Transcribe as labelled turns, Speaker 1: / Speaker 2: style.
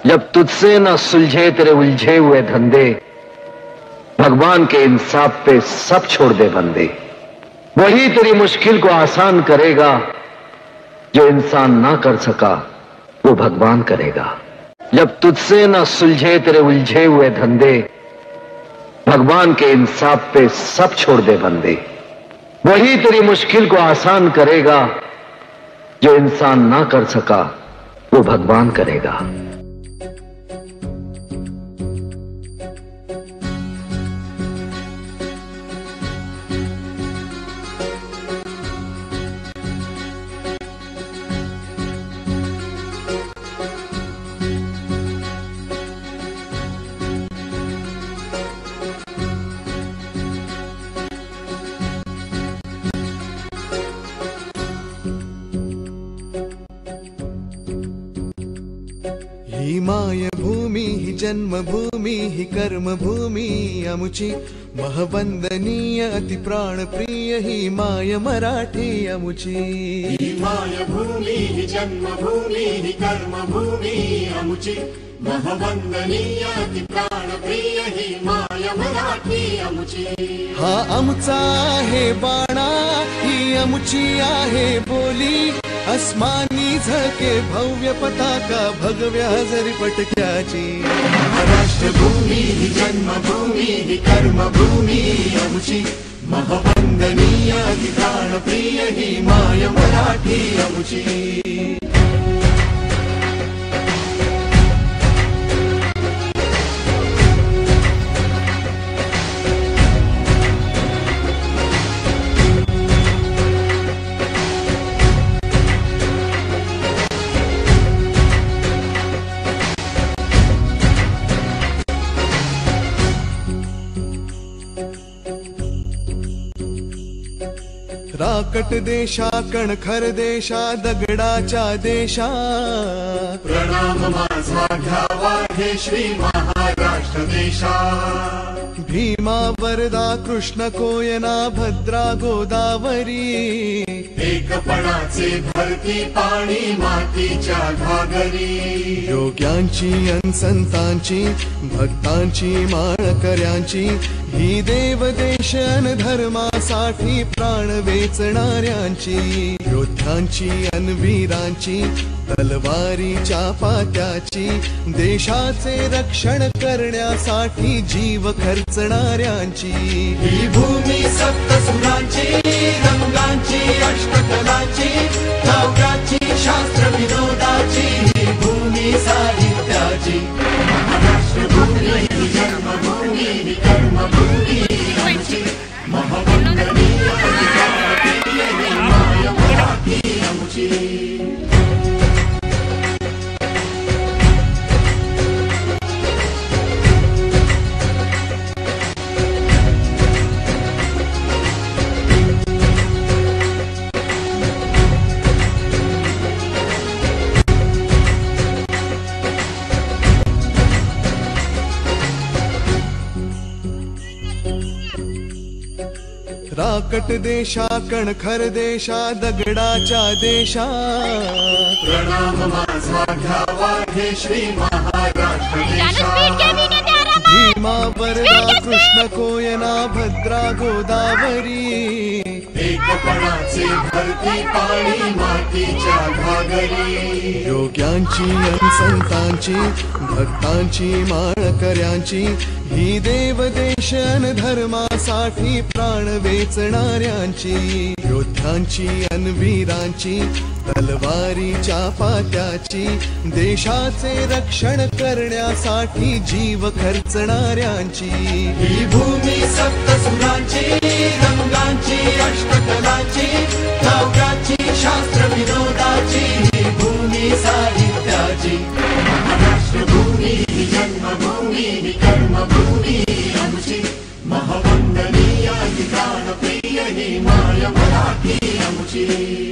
Speaker 1: जब तुझसे न सुलझे तेरे उलझे हुए धंधे, भगवान के इंसाफ पे सब छोड़ दे बंदे। वही तेरी मुश्किल को आसान करेगा, जो इंसान ना कर सका वो भगवान करेगा। जब तुझसे न सुलझे तेरे उलझे हुए धंधे, भगवान के इंसाफ पे सब छोड़ दे बंदे। वही तेरी मुश्किल को आसान करेगा, जो इंसान ना कर सका वो भगवान करेगा।
Speaker 2: ही मायभूमी ही जन्मभूमी ही कर्मभूमी अमुची, महवंदनीय अति प्राणप्रिय ही माय मराठी अमुची।
Speaker 3: ही मायभूमी ही जन्मभूमी ही कर्मभूमी अमुची, महवंदनीय अति प्राणप्रिय ही माय मराठी अमुची।
Speaker 2: हा आमचा आहे बाणा, ही अमुची आहे बोली, अस्मानी झके भव्य पताका भगव्या हजरी पटक्याची।
Speaker 3: महाराष्ट्रभूमी ही जन्मभूमी ही कर्मभूमी अमुची, महवंदनीय अति प्राणप्रिय ही माय मराठी अमुची।
Speaker 2: राकट देशा कणखर देशा दगडाच्या देशा,
Speaker 3: प्रणाम माझा घ्यावा हे श्री महाराष्ट्र देशा।
Speaker 2: भीमा वरदा कृष्ण कोयना भद्रा गोदावरी,
Speaker 3: एकपणाचे भरती पाणी मातीच्या घागरी।
Speaker 2: योग्यांची अन संतांची भक्तांची माळकऱ्यांची, ही देवदेश अन धर्मासाठी प्राण वेचणाऱ्यांची। योद्ध्यांची अन वीरांची तलवारीच्या पात्याची, देशाचे रक्षण करण्यासाठी जीव खर्चणाऱ्यांची।
Speaker 3: ही भूमी सप्तसुरांची, रंगांची अष्टकलांची, काव्याची शास्त्र विनोदाची, ही भूमी साहित्याची। महाराष्ट्रभूमी ही जन्मभूमी ही कर्मभूमी आमची, महवंदनीय अति प्राणप्रिय ही माय मराठी आमची।
Speaker 2: राकट देशा कणखर देशा दगडाच्या देशा,
Speaker 3: प्रणाम माझा घ्यावा हे श्री महाराष्ट्र देशा।
Speaker 2: भीमा वरदा कृष्ण कोयना भद्रा गोदावरी,
Speaker 3: एकपणाचे भरती पाणी मातीच्या घागरी।
Speaker 2: योग्यांची अन संतांची भक्तांची माळकऱ्यांची, ही देवदेश अन धर्मासाठी प्राण वेचणाऱ्यांची। योद्ध्यांची अन वीरांची तलवारीच्या पात्याची, देशाचे रक्षण करण्यासाठी जीव खर्चणाऱ्यांची।
Speaker 3: ही भूमी सप्तसुरांची, रंगांची अष्टकलांची, काव्याची शास्त्र विनोदाची, ही भूमी साहित्याची। महाराष्ट्रभूमी ही जन्मभूमी ही कर्मभूमी आमची, महवंदनीय अति प्राणप्रिय ही माय मराठी आमची।